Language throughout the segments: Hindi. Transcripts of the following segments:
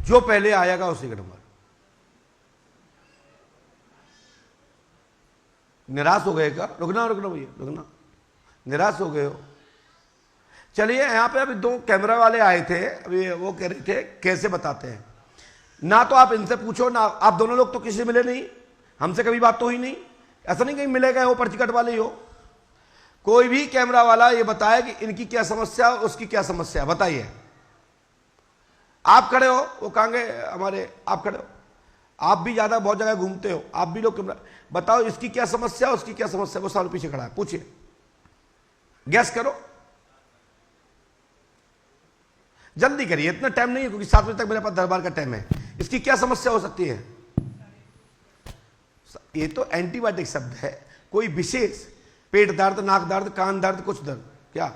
जो पहले आएगा उसी का नंबर। निराश हो गए क्या? रुकना रुकना भैया, रुकना। निराश हो गए हो? चलिए, यहां पे अभी 2 कैमरा वाले आए थे, अभी वो कह रहे थे कैसे बताते हैं। ना तो आप इनसे पूछो, ना आप दोनों लोग तो किसी से मिले नहीं, हमसे कभी बात तो हुई नहीं। ऐसा नहीं कहीं मिले गए हो, पर्ची कट वाले ही हो। कोई भी कैमरा वाला ये बताए कि इनकी क्या समस्या, उसकी क्या समस्या, बताइए। आप खड़े हो, वो कहेंगे हमारे, आप खड़े हो, आप भी ज्यादा बहुत जगह घूमते हो, आप भी लोग कैमरा, बताओ इसकी क्या समस्या, उसकी क्या समस्या। वो सामने पीछे खड़ा है, पूछिए, गैस करो, जल्दी करिए, इतना टाइम नहीं है क्योंकि 7 बजे तक मेरे पास दरबार का टाइम है। इसकी क्या समस्या हो सकती है? ये तो एंटीबायोटिक शब्द है, कोई विशेष पेट दर्द, नाक दर्द, कान दर्द, कुछ दर्द, क्या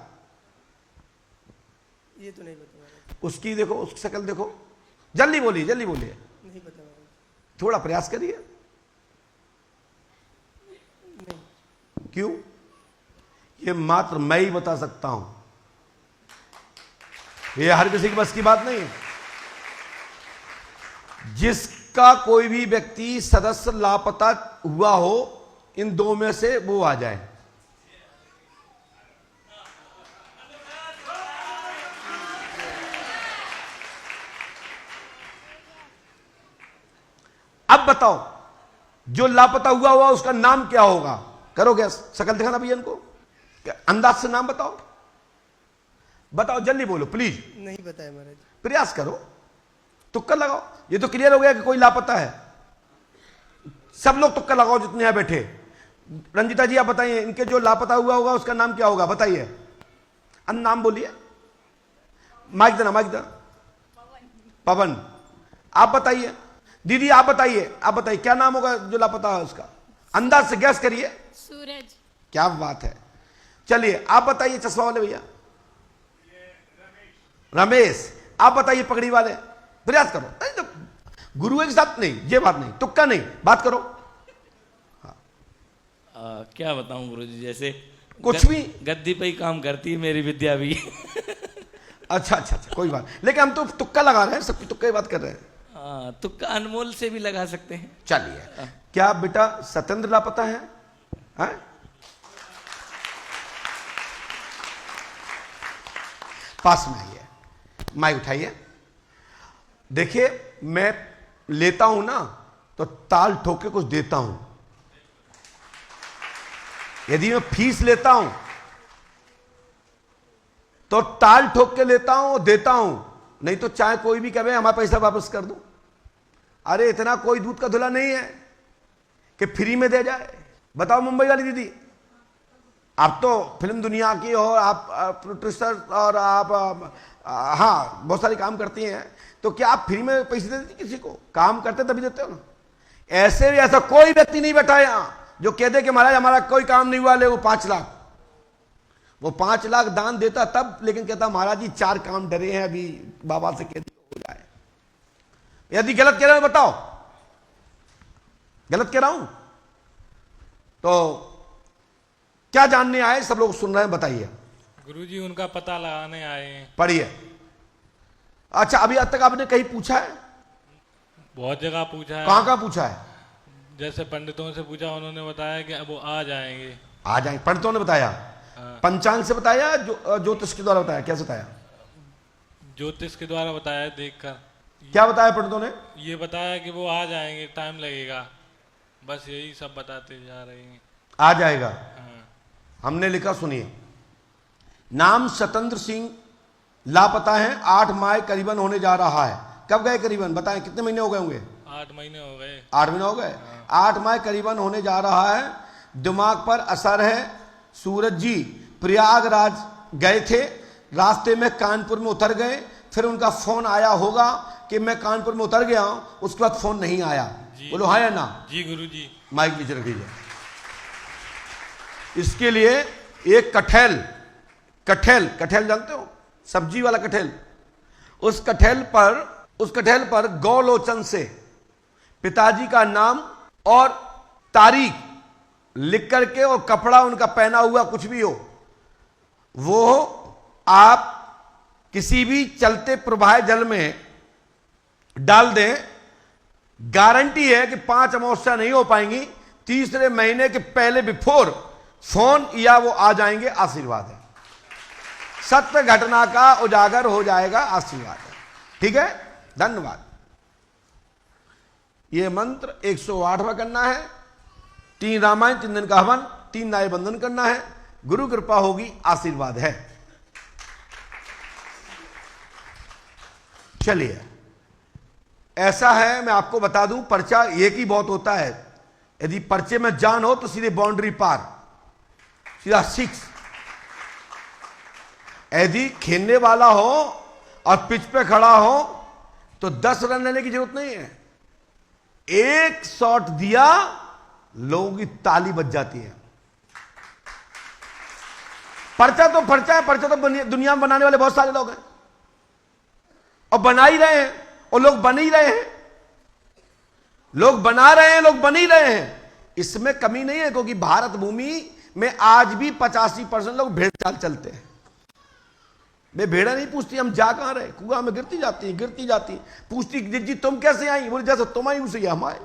ये तो नहीं पता। उसकी देखो, उसकी शक्ल देखो, जल्दी बोलिए, जल्दी बोलिए, नहीं पता। थोड़ा प्रयास करिए। नहीं। क्यों? ये मात्र मैं ही बता सकता हूं, ये हर किसी की बस की बात नहीं है। जिसका कोई भी व्यक्ति सदस्य लापता हुआ हो, इन 2 में से वो आ जाए। अब बताओ, जो लापता हुआ हुआ उसका नाम क्या होगा? करो गैस, शकल दिखाना भैया इनको, अंदाज से नाम बताओ, बताओ, जल्दी बोलो प्लीज। नहीं पता है महाराज। प्रयास करो, तुक्का लगाओ। ये तो क्लियर हो गया कि कोई लापता है। सब लोग तुक्का लगाओ जितने यहां बैठे। रंजिता जी आप बताइए, इनके जो लापता हुआ होगा उसका नाम क्या होगा, बताइए। नाम बोलिए, माइक देना, माइक देना। पवन। आप बताइए, दीदी आप बताइए, आप बताइए क्या नाम होगा जो लापता है उसका, अंदाज से गैस करिए। सूरज। क्या बात है। चलिए आप बताइए, चश्मा वाले भैया। रमेश। आप बताइए, पगड़ी वाले। प्रयास करो, नहीं तो गुरु के साथ नहीं, ये बात नहीं, तुक्का नहीं, बात करो। क्या बताऊं गुरुजी, जैसे कुछ भी गद्दी पे ही काम करती है मेरी विद्या भी। अच्छा अच्छा अच्छा, कोई बात, लेकिन हम तो तुक्का लगा रहे हैं, सबकी तुक्का की बात कर रहे हैं। तुक्का अनमोल से भी लगा सकते हैं। चलिए, क्या बेटा सत्येंद्र लापता है? पास में आइए, माइक उठाइए। देखिए, मैं लेता हूं ना तो ताल ठोक के कुछ देता हूं। यदि मैं फीस लेता हूं तो ताल ठोक के लेता हूं और देता हूं, नहीं तो चाहे कोई भी कहे हमारा पैसा वापस कर दो। अरे इतना कोई दूध का धुला नहीं है कि फ्री में दे जाए। बताओ मुंबई वाली दीदी, आप तो फिल्म दुनिया की हो, आप प्रोड्यूसर और आप हाँ बहुत सारे काम करती हैं, तो क्या आप फ्री में पैसे दे देती किसी को? काम करते तभी देते हो ना। ऐसे भी ऐसा कोई व्यक्ति नहीं बैठा यहां जो कह दे कि महाराज हमारा कोई काम नहीं हुआ, ले वो 5 लाख। वो 5 लाख दान देता तब, लेकिन कहता महाराज जी 4 काम डरे हैं, अभी बाबा से कह दिया हो जाए। यदि गलत कह रहे हो बताओ, गलत कह रहा हूं तो क्या जानने आए? सब लोग सुन रहे हैं, बताइए। गुरुजी उनका पता लगाने आए हैं। पढ़िए। अच्छा, अभी आज तक आपने कहीं पूछा है? बहुत जगह पूछा है। कहां पूछा है? जैसे पंडितों से पूछा, उन्होंने बताया कि अब वो आ जाएंगे। आ जाएंगे, पंडितों ने बताया। पंचांग से बताया, ज्योतिष के द्वारा बताया? कैसे बताया? ज्योतिष के द्वारा बताया, देखकर। क्या बताया पंडितों ने? ये बताया कि वो आ जाएंगे, टाइम लगेगा, बस यही सब बताते जा रहे हैं। आ जाएगा। हमने लिखा, सुनिए। नाम सत्येंद्र सिंह लापता है, 8 माह करीबन होने जा रहा है। कब गए करीबन, बताएं कितने महीने हो गए होंगे? 8 महीने हो गए। 8 महीने हो गए। 8 माह करीबन होने जा रहा है। दिमाग पर असर है। सूरज जी प्रयागराज गए थे, रास्ते में कानपुर में उतर गए, फिर उनका फोन आया होगा कि मैं कानपुर में उतर गया हूं, उसके बाद फोन नहीं आया। बोलो हाँ या ना? जी गुरुजी। माइक नीचे रखिए। इसके लिए एक कटहल, कटहल जानते हो, सब्जी वाला कटहल, उस कटहल पर गौलोचन से पिताजी का नाम और तारीख लिख करके, और कपड़ा उनका पहना हुआ कुछ भी हो, वो आप किसी भी चलते प्रवाह जल में डाल दें, गारंटी है कि 5 अमावस्या नहीं हो पाएंगी, तीसरे महीने के पहले बिफोर फोन या वो आ जाएंगे। आशीर्वाद है, सत्य घटना का उजागर हो जाएगा। आशीर्वाद है, ठीक है, धन्यवाद। ये मंत्र 108वां करना है, 3 रामायण 3 दिन का हवन, 3 नाय बंधन करना है, गुरु कृपा होगी, आशीर्वाद है। चलिए, ऐसा है, मैं आपको बता दूं, पर्चा एक ही बहुत होता है। यदि पर्चे में जान हो तो सीधे बाउंड्री पार, सीधा 6। यदि खेलने वाला हो और पिच पे खड़ा हो तो 10 रन लेने की जरूरत नहीं है। एक शॉट दिया, लोगों की ताली बज जाती है। पर्चा तो पर्चा है, पर्चा तो दुनिया में बनाने वाले बहुत सारे लोग हैं और बना ही रहे हैं, और लोग बन ही रहे हैं, लोग बना रहे हैं, लोग बन ही रहे हैं। इसमें कमी नहीं है, क्योंकि भारत भूमि में आज भी 85% लोग भेड़ चाल चलते हैं। वे भेड़ा नहीं पूछती हम जा कहां रहे, कुआं में गिरती जाती पूछती जी तुम कैसे आई, बोले जैसे तुम आई उसे हम आए।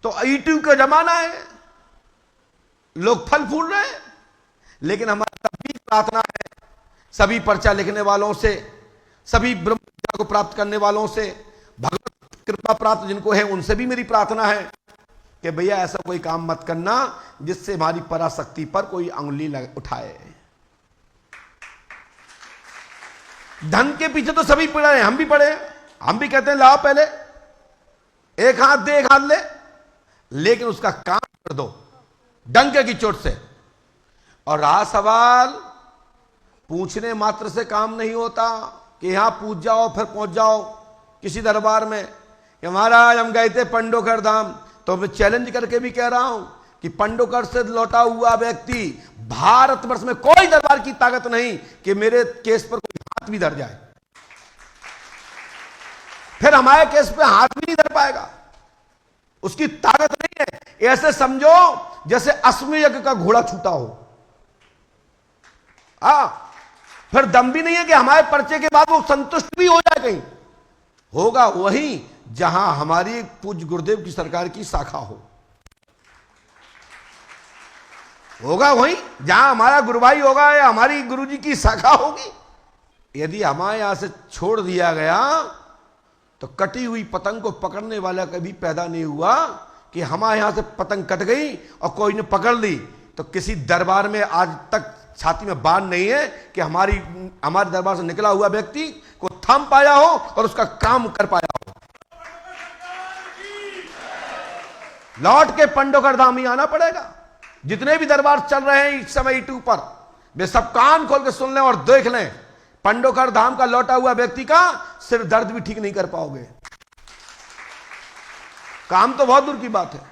तो यूट्यूब का जमाना है, लोग फल फूल रहे हैं। लेकिन हमारी तब भी प्रार्थना है सभी पर्चा लिखने वालों से, सभी ब्रह्म विद्या को प्राप्त करने वालों से, भगवत कृपा प्राप्त जिनको है उनसे भी मेरी प्रार्थना है कि भैया ऐसा कोई काम मत करना जिससे हमारी पराशक्ति पर कोई अंगुली उठाए। धन के पीछे तो सभी पड़े हैं, हम भी पड़े हैं, हम भी कहते हैं लाओ पहले एक हाथ दे एक हाथ ले, लेकिन उसका काम कर दो डंके की चोट से। और रहा सवाल, पूछने मात्र से काम नहीं होता कि यहां पूछ जाओ फिर पहुंच जाओ किसी दरबार में कि महाराज हम गए थे पंडोकर धाम। तो मैं चैलेंज करके भी कह रहा हूं कि पंडोकर से लौटा हुआ व्यक्ति भारतवर्ष में कोई दरबार की ताकत नहीं कि मेरे केस पर कोई हाथ भी धर जाए, फिर हमारे केस पे हाथ भी नहीं धर पाएगा, उसकी ताकत नहीं है। ऐसे समझो जैसे अश्वमेध यज्ञ का घोड़ा छूटा हो। फिर दम भी नहीं है कि हमारे पर्चे के बाद वो संतुष्ट भी हो जाए। कहीं होगा वहीं जहां हमारी पूज्य गुरुदेव की सरकार की शाखा होगा वहीं जहां हमारा गुरुभाई होगा या हमारी गुरुजी की शाखा होगी। यदि हमारे यहां से छोड़ दिया गया तो कटी हुई पतंग को पकड़ने वाला कभी पैदा नहीं हुआ कि हमारे यहां से पतंग कट गई और कोई ने पकड़ ली। तो किसी दरबार में आज तक छाती में बाण नहीं है कि हमारे दरबार से निकला हुआ व्यक्ति को थाम पाया हो और उसका काम कर पाया हो। लौट के पंडोकर धाम ही आना पड़ेगा। जितने भी दरबार चल रहे हैं इस समय यूट्यूब पर, वे सब कान खोल के सुन लें और देख लें। पंडोकर धाम का लौटा हुआ व्यक्ति का सिर दर्द भी ठीक नहीं कर पाओगे। काम तो बहुत दूर की बात है,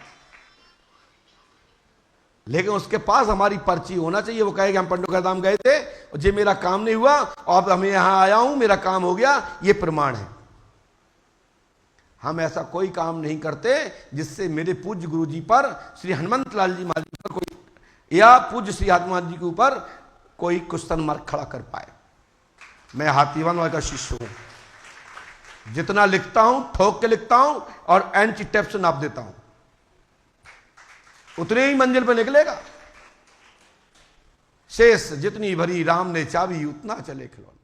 लेकिन उसके पास हमारी पर्ची होना चाहिए। वो कहेगा हम पंडोकर धाम गए थे और जे मेरा काम नहीं हुआ और अब मैं यहां आया हूं, मेरा काम हो गया, ये प्रमाण है। हम ऐसा कोई काम नहीं करते जिससे मेरे पूज्य गुरुजी पर, श्री हनुमंत लाल जी महाराज पर कोई या पूज्य श्री हनुमान जी के ऊपर कोई क्वेश्चन मार्क खड़ा कर पाए। मैं हाथीवान वाले का शिष्य हूं, जितना लिखता हूं ठोक के लिखता हूं और एंटी टेप से नाप देता हूं, उतने ही मंजिल पर निकलेगा। शेष जितनी भरी राम ने चाबी उतना चले खिलौना।